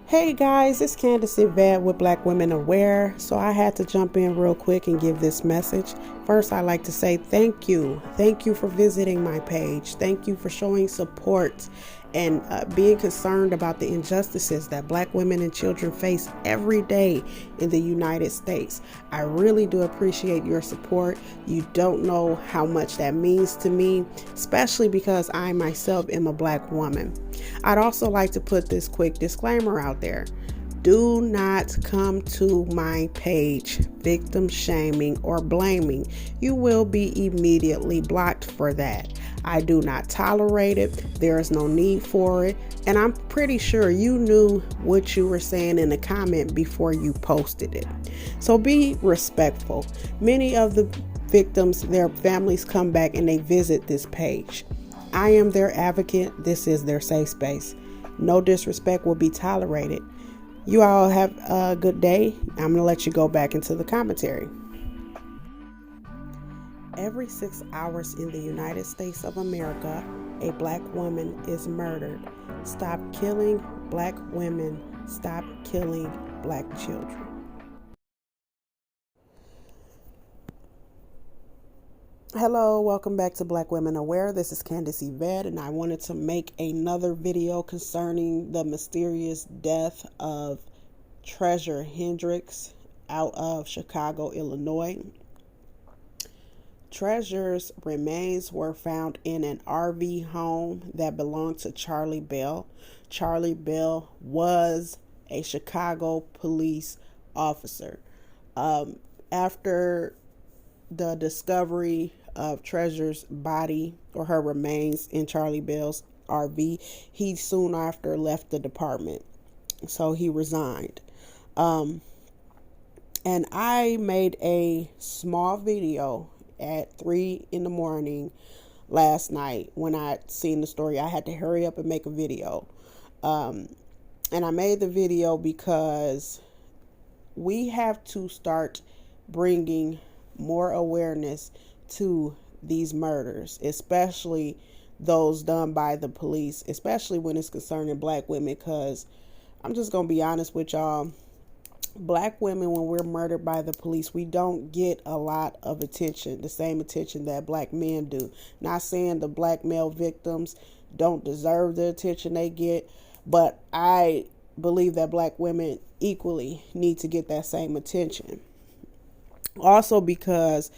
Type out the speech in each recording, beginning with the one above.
Hey guys, it's Candace Yvette with Black Women Aware. So I had to jump in real quick and give this message. First, I'd like to say thank you. Thank you for visiting my page. Thank you for showing support and being concerned about the injustices that Black women and children face every day in the United States. I really do appreciate your support. You don't know how much that means to me, especially because I myself am a Black woman. I'd also like to put this quick disclaimer out there. Do not come to my page victim shaming or blaming. You will be immediately blocked for that. I do not tolerate it. There is no need for it. And I'm pretty sure you knew what you were saying in the comment before you posted it. So be respectful. Many of the victims, their families come back and they visit this page. I am their advocate. This is their safe space. No disrespect will be tolerated. You all have a good day. I'm going to let you go back into the commentary. Every 6 hours in the United States of America, a Black woman is murdered. Stop killing Black women. Stop killing Black children. Hello, welcome back to Black Women Aware. This is Candace Yvette, and I wanted to make another video concerning the mysterious death of Treasure Hendrix out of Chicago, Illinois. Treasure's remains were found in an RV home that belonged to Charlie Bell. Charlie Bell was a Chicago police officer. After the discovery of Treasure's body or her remains in Charlie Bell's RV, he soon after left the department. So he resigned. And I made a small video at 3 a.m. last night when I seen the story. I had to hurry up and make a video. And I made the video because we have to start bringing more awareness to these murders, especially those done by the police, especially when it's concerning Black women, because I'm just going to be honest with y'all. Black women, when we're murdered by the police, we don't get a lot of attention, the same attention that Black men do. Not saying the Black male victims don't deserve the attention they get, but I believe that Black women equally need to get that same attention. Also because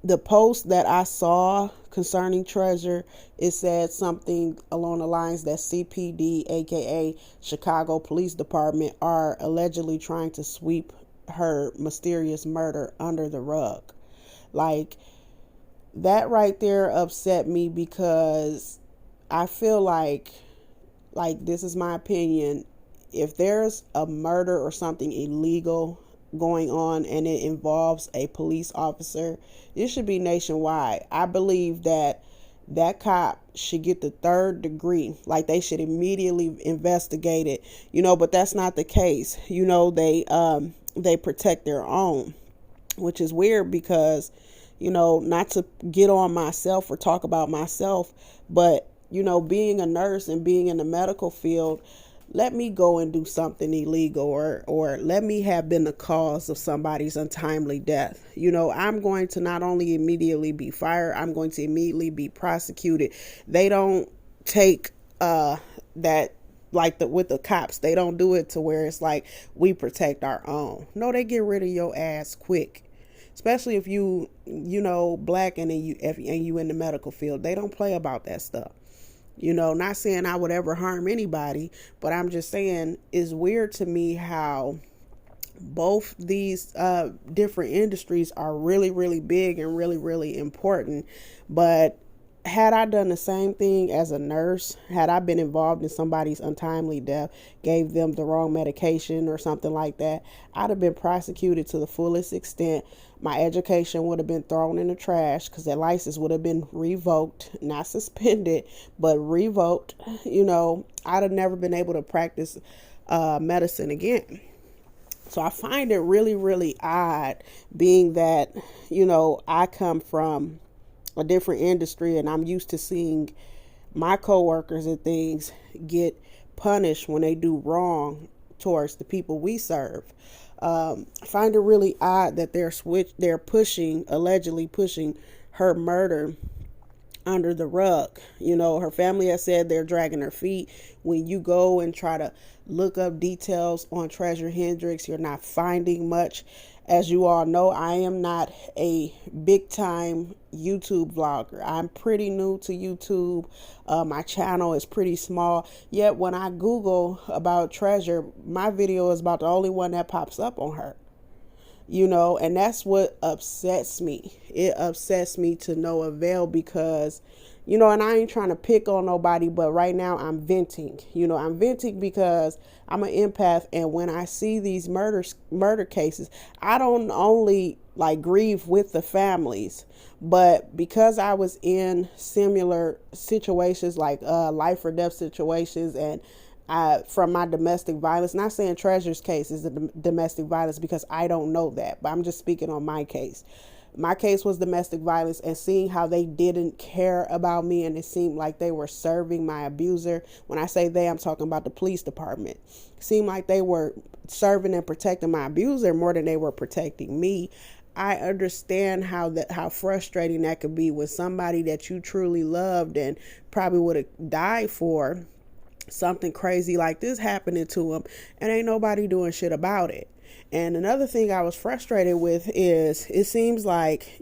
the post that I saw concerning Treasure, it said something along the lines that CPD, aka Chicago Police Department, are allegedly trying to sweep her mysterious murder under the rug. Like, that right there upset me, because I feel like this is my opinion, if there's a murder or something illegal going on and it involves a police officer, it should be nationwide. I believe that cop should get the 3rd degree. Like, they should immediately investigate it, but that's not the case. They protect their own, which is weird because, not to get on myself or talk about myself, but, being a nurse and being in the medical field, let me go and do something illegal or let me have been the cause of somebody's untimely death. I'm going to not only immediately be fired, I'm going to immediately be prosecuted. They don't take that like with the cops. They don't do it to where it's like we protect our own. No, they get rid of your ass quick. Especially if you Black and you in the medical field. They don't play about that stuff. Not saying I would ever harm anybody, but I'm just saying it's weird to me how both these different industries are really, really big and really, really important. But had I done the same thing as a nurse, had I been involved in somebody's untimely death, gave them the wrong medication or something like that, I'd have been prosecuted to the fullest extent. My education would have been thrown in the trash because that license would have been revoked, not suspended, but revoked. I'd have never been able to practice medicine again. So I find it really, really odd, being that, I come from a different industry and I'm used to seeing my coworkers and things get punished when they do wrong towards the people we serve. I find it really odd that they're allegedly pushing her murder under the rug. Her family has said they're dragging her feet. When you go and try to look up details on Treasure Hendrix, you're not finding much. As you all know, I am not a big time YouTube vlogger. I'm pretty new to YouTube. My channel is pretty small. Yet when I Google about Treasure, my video is about the only one that pops up on her. And that's what upsets me. It upsets me to no avail because, and I ain't trying to pick on nobody, but right now I'm venting. I'm venting because I'm an empath, and when I see these murder cases, I don't only grieve with the families, but because I was in similar situations like life or death situations, and from my domestic violence, not saying Treasure's case is domestic violence because I don't know that, but I'm just speaking on my case. My case was domestic violence, and seeing how they didn't care about me, and it seemed like they were serving my abuser. When I say they, I'm talking about the police department. It seemed like they were serving and protecting my abuser more than they were protecting me. I understand how frustrating that could be with somebody that you truly loved and probably would have died for. Something crazy like this happening to them, and ain't nobody doing shit about it. And another thing I was frustrated with is it seems like,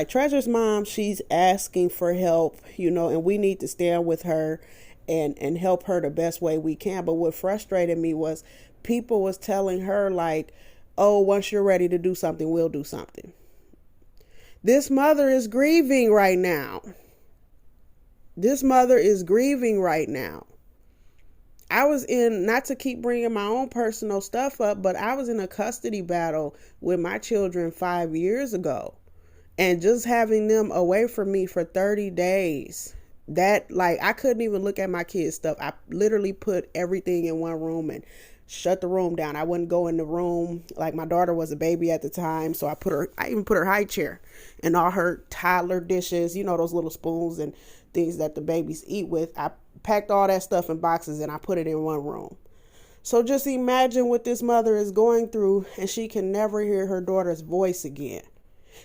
Treasure's mom, she's asking for help, and we need to stand with her and help her the best way we can. But what frustrated me was people was telling her oh, once you're ready to do something, we'll do something. This mother is grieving right now. I was in, not to keep bringing my own personal stuff up, but I was in a custody battle with my children 5 years ago. And just having them away from me for 30 days, that I couldn't even look at my kids' stuff. I literally put everything in one room and shut the room down. I wouldn't go in the room. My daughter was a baby at the time, so I even put her high chair and all her toddler dishes, those little spoons and things that the babies eat with. I packed all that stuff in boxes and I put it in one room. So just imagine what this mother is going through, and she can never hear her daughter's voice again.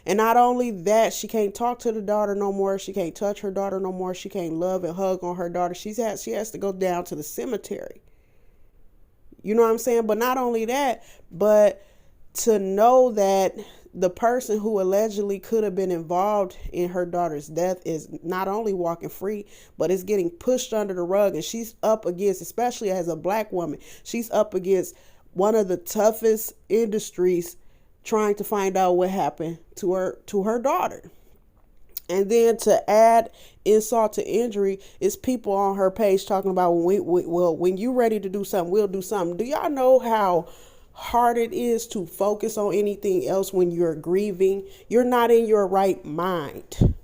And not only that, she can't talk to the daughter no more. She can't touch her daughter no more. She can't love and hug on her daughter. She has to go down to the cemetery. You know what I'm saying? But not only that, but to know that the person who allegedly could have been involved in her daughter's death is not only walking free, but is getting pushed under the rug. And she's up against, especially as a black woman, she's up against one of the toughest industries trying to find out what happened to her daughter. And then to add insult to injury is people on her page talking about, when you're ready to do something, we'll do something. Do y'all know how hard it is to focus on anything else when you're grieving? You're not in your right mind.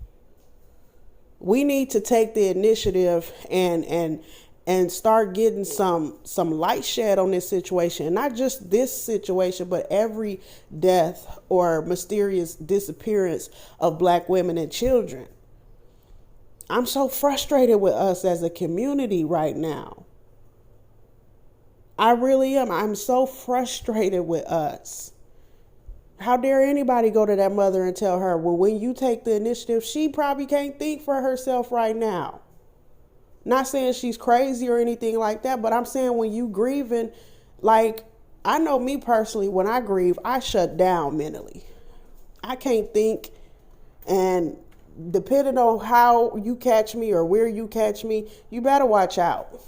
We need to take the initiative and start getting some light shed on this situation. And not just this situation, but every death or mysterious disappearance of black women and children. I'm so frustrated with us as a community right now. I really am. I'm so frustrated with us. How dare anybody go to that mother and tell her, well, when you take the initiative, she probably can't think for herself right now. Not saying she's crazy or anything like that, but I'm saying when you grieving, I know me personally, when I grieve, I shut down mentally. I can't think, and depending on how you catch me or where you catch me, you better watch out.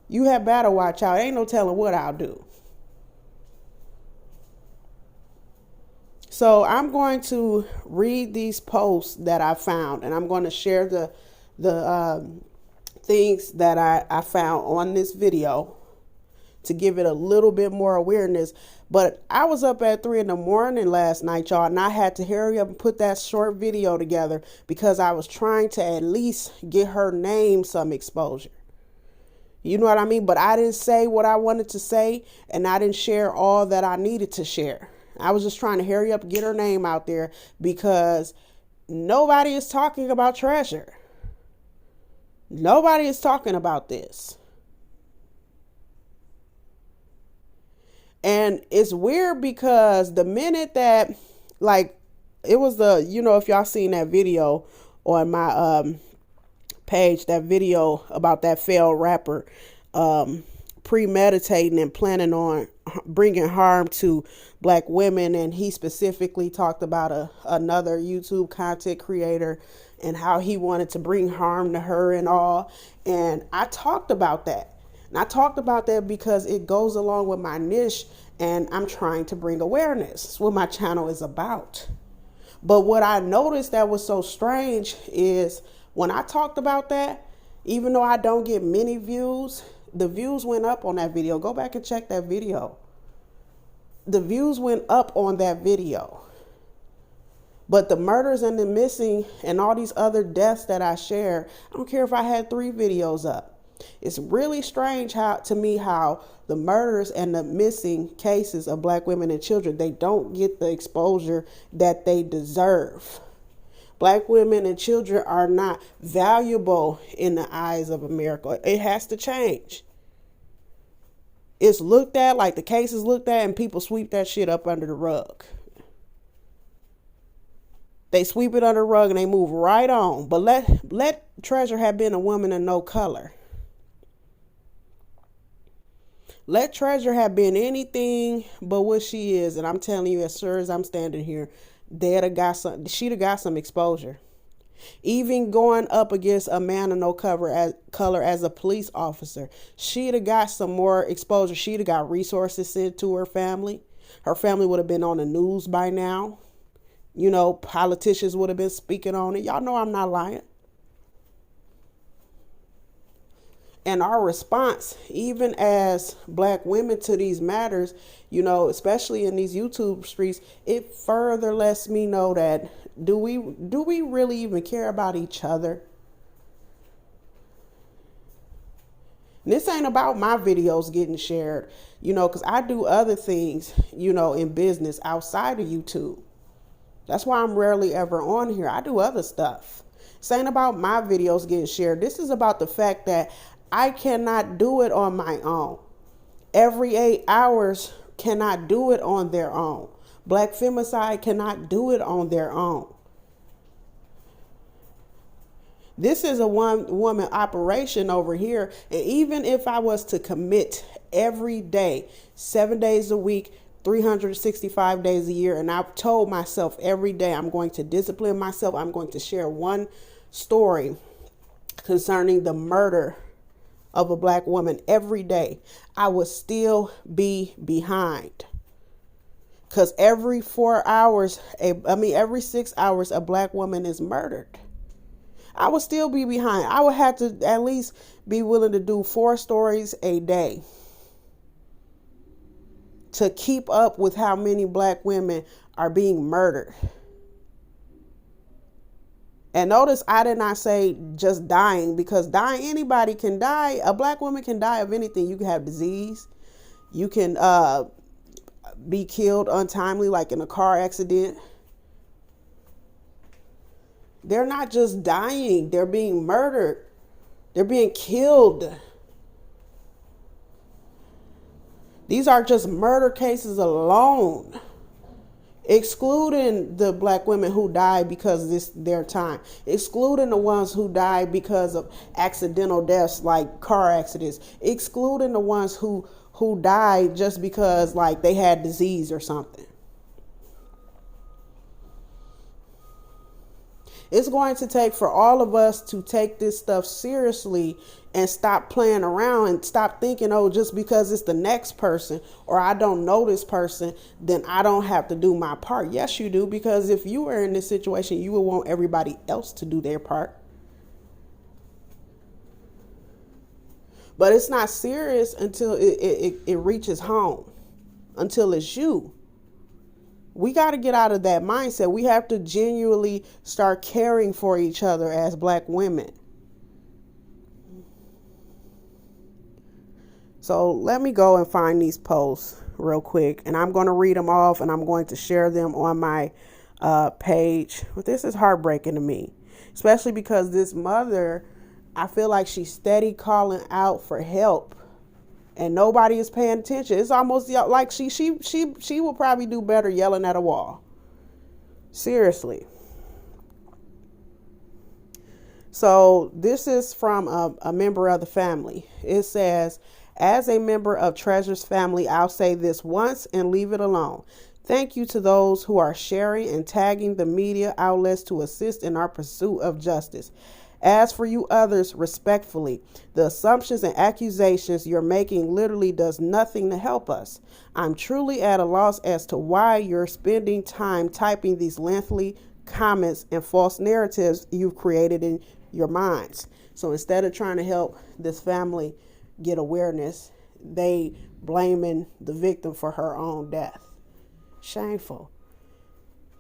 You had better watch out. Ain't no telling what I'll do. So I'm going to read these posts that I found, and I'm going to share the things that I found on this video to give it a little bit more awareness. But I was up at 3 a.m. last night, y'all, and I had to hurry up and put that short video together because I was trying to at least get her name some exposure. You know what I mean? But I didn't say what I wanted to say, and I didn't share all that I needed to share. I was just trying to hurry up and get her name out there because nobody is talking about Treasure. Nobody is talking about this. And it's weird because the minute that, like, it was if y'all seen that video on my page, that video about that failed rapper premeditating and planning on bringing harm to black women, and he specifically talked about another YouTube content creator and how he wanted to bring harm to her and all. And I talked about that. And I talked about that because it goes along with my niche, and I'm trying to bring awareness. That's what my channel is about. But what I noticed that was so strange is when I talked about that, even though I don't get many views, the views went up on that video. Go back and check that video. The views went up on that video. But the murders and the missing and all these other deaths that I share, I don't care if I had 3 videos up. It's really strange how the murders and the missing cases of black women and children, they don't get the exposure that they deserve. Black women and children are not valuable in the eyes of America. It has to change. It's looked at like the case is looked at, and people sweep that shit up under the rug. They sweep it under the rug and they move right on. But let Treasure have been a woman of no color. Let Treasure have been anything but what she is, and I'm telling you, as sure as I'm standing here, she'd have got some exposure. Even going up against a man of no color as a police officer, she'd have got some more exposure. She'd have got resources sent to her family. Her family would have been on the news by now. Politicians would have been speaking on it. Y'all know I'm not lying. And our response, even as black women, to these matters, especially in these YouTube streets, it further lets me know that do we really even care about each other? And this ain't about my videos getting shared, because I do other things, in business outside of YouTube. That's why I'm rarely ever on here. I do other stuff. This ain't about my videos getting shared. This is about the fact that I cannot do it on my own. Every 8 hours cannot do it on their own. Black femicide cannot do it on their own. This is a one-woman operation over here. And even if I was to commit every day, 7 days a week, 365 days a year, and I've told myself every day I'm going to discipline myself, I'm going to share one story concerning the murder of a black woman every day, I would still be behind. Because every 4 hours, every 6 hours, a black woman is murdered. I would still be behind. I would have to at least be willing to do 4 stories a day to keep up with how many black women are being murdered. And notice I did not say just dying, because anybody can die. A black woman can die of anything. You can have disease. You can be killed untimely, like in a car accident. They're not just dying. They're being murdered. They're being killed. These are just murder cases alone, excluding the black women who died because of their time, excluding the ones who died because of accidental deaths like car accidents, excluding the ones who died just because like they had disease or something. It's going to take for all of us to take this stuff seriously and stop playing around and stop thinking, oh, just because it's the next person or I don't know this person, then I don't have to do my part. Yes, you do, because if you were in this situation, you would want everybody else to do their part. But it's not serious until it reaches home, until it's you. We got to get out of that mindset. We have to genuinely start caring for each other as black women. So let me go and find these posts real quick, and I'm going to read them off and I'm going to share them on my page. But this is heartbreaking to me, especially because this mother, I feel like she's steady calling out for help, and nobody is paying attention. It's almost like she will probably do better yelling at a wall. Seriously. So this is from a member of the family. It says, as a member of Treasure's family, I'll say this once and leave it alone. Thank you to those who are sharing and tagging the media outlets to assist in our pursuit of justice. As for you others, respectfully, the assumptions and accusations you're making literally does nothing to help us. I'm truly at a loss as to why you're spending time typing these lengthy comments and false narratives you've created in your minds. So instead of trying to help this family get awareness, they blaming the victim for her own death. Shameful.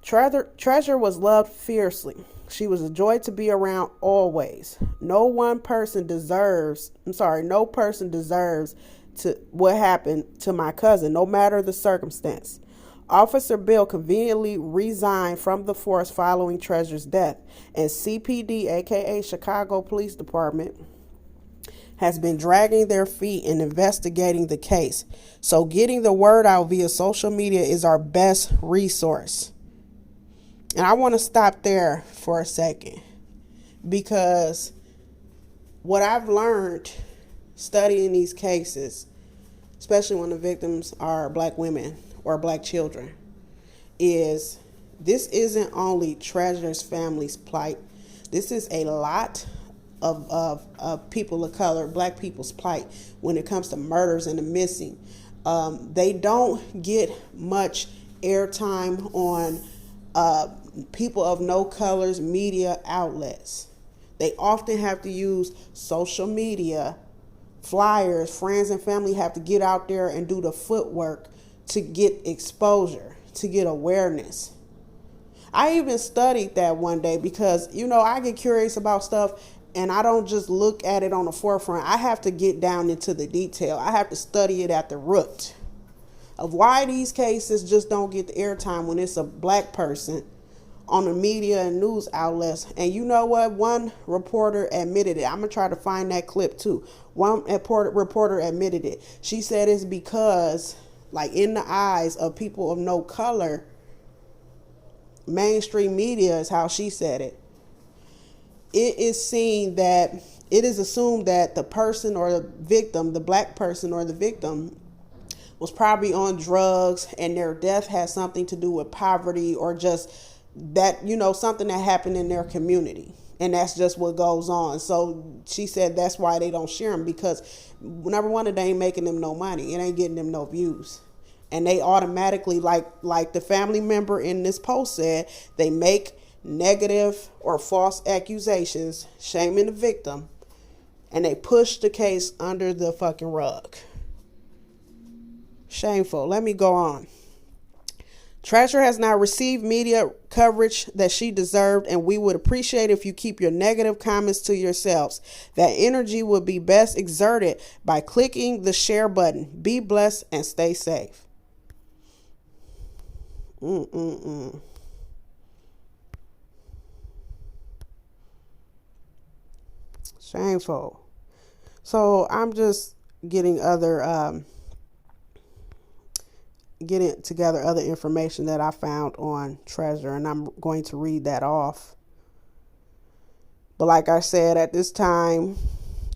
Treasure was loved fiercely. She was a joy to be around always. No person deserves to what happened to my cousin, no matter the circumstance. Officer Bill conveniently resigned from the force following Treasure's death, and CPD, aka Chicago Police Department, has been dragging their feet in investigating the case. So getting the word out via social media is our best resource. And I want to stop there for a second, because what I've learned studying these cases, especially when the victims are Black women or Black children, is this isn't only Treasure's family's plight. This is a lot of people of color, Black people's plight when it comes to murders and the missing. They don't get much airtime on people of no colors media outlets. They often have to use social media, flyers. Friends and family have to get out there and do the footwork to get exposure, to get awareness. I even studied that one day because, I get curious about stuff and I don't just look at it on the forefront. I have to get down into the detail. I have to study it at the root of why these cases just don't get the airtime when it's a Black person on the media and news outlets. And you know what? One reporter admitted it. I'm going to try to find that clip too. One reporter admitted it. She said it's because, like, in the eyes of people of no color, mainstream media is how she said it. It is assumed that the person or the victim, the Black person or the victim, was probably on drugs and their death has something to do with poverty or just that, something that happened in their community. And that's just what goes on. So she said that's why they don't share them, because number one, it ain't making them no money. It ain't getting them no views. And they automatically, like the family member in this post said, they make negative or false accusations, shaming the victim, and they push the case under the fucking rug. Shameful. Let me go on. Treasure has not received media coverage that she deserved, and we would appreciate if you keep your negative comments to yourselves. That energy would be best exerted by clicking the share button. Be blessed and stay safe. Shameful. So I'm just getting together other information that I found on Treasure, and I'm going to read that off. But like I said, at this time,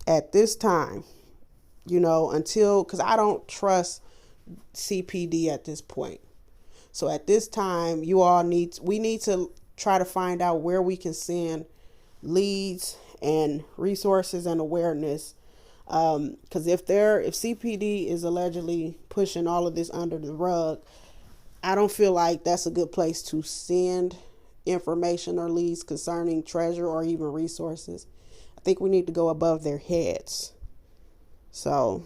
until, because I don't trust CPD at this point. So at this time, we need to try to find out where we can send leads and resources and awareness. Because if CPD is allegedly pushing all of this under the rug, I don't feel like that's a good place to send information or leads concerning Treasure or even resources. I think we need to go above their heads. So,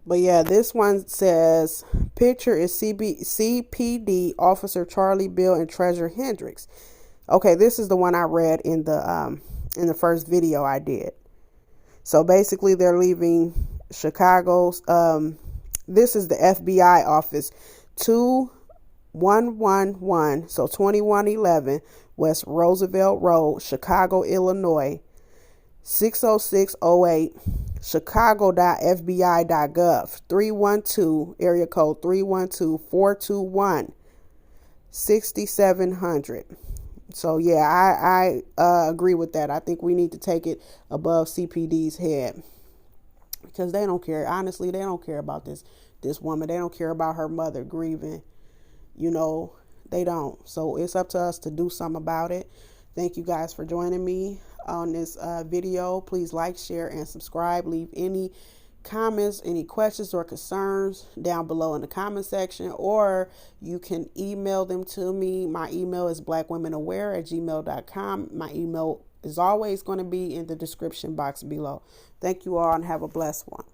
but yeah, this one says, picture is CPD Officer Charlie Bill and Treasure Hendrix. Okay, this is the one I read in the first video I did. So basically they're leaving Chicago's, this is the FBI office, 2111, so 2111 West Roosevelt Road, Chicago, Illinois, 60608, chicago.fbi.gov, 312, area code 312-421-6700. So yeah, I agree with that. I think we need to take it above CPD's head, because they don't care. Honestly, they don't care about this woman. They don't care about her mother grieving. They don't. So it's up to us to do something about it. Thank you guys for joining me on this video. Please like, share, and subscribe. Leave any comments, any questions or concerns down below in the comment section, or you can email them to me. My email is blackwomenaware@gmail.com. My email is always going to be in the description box below. Thank you all, and have a blessed one.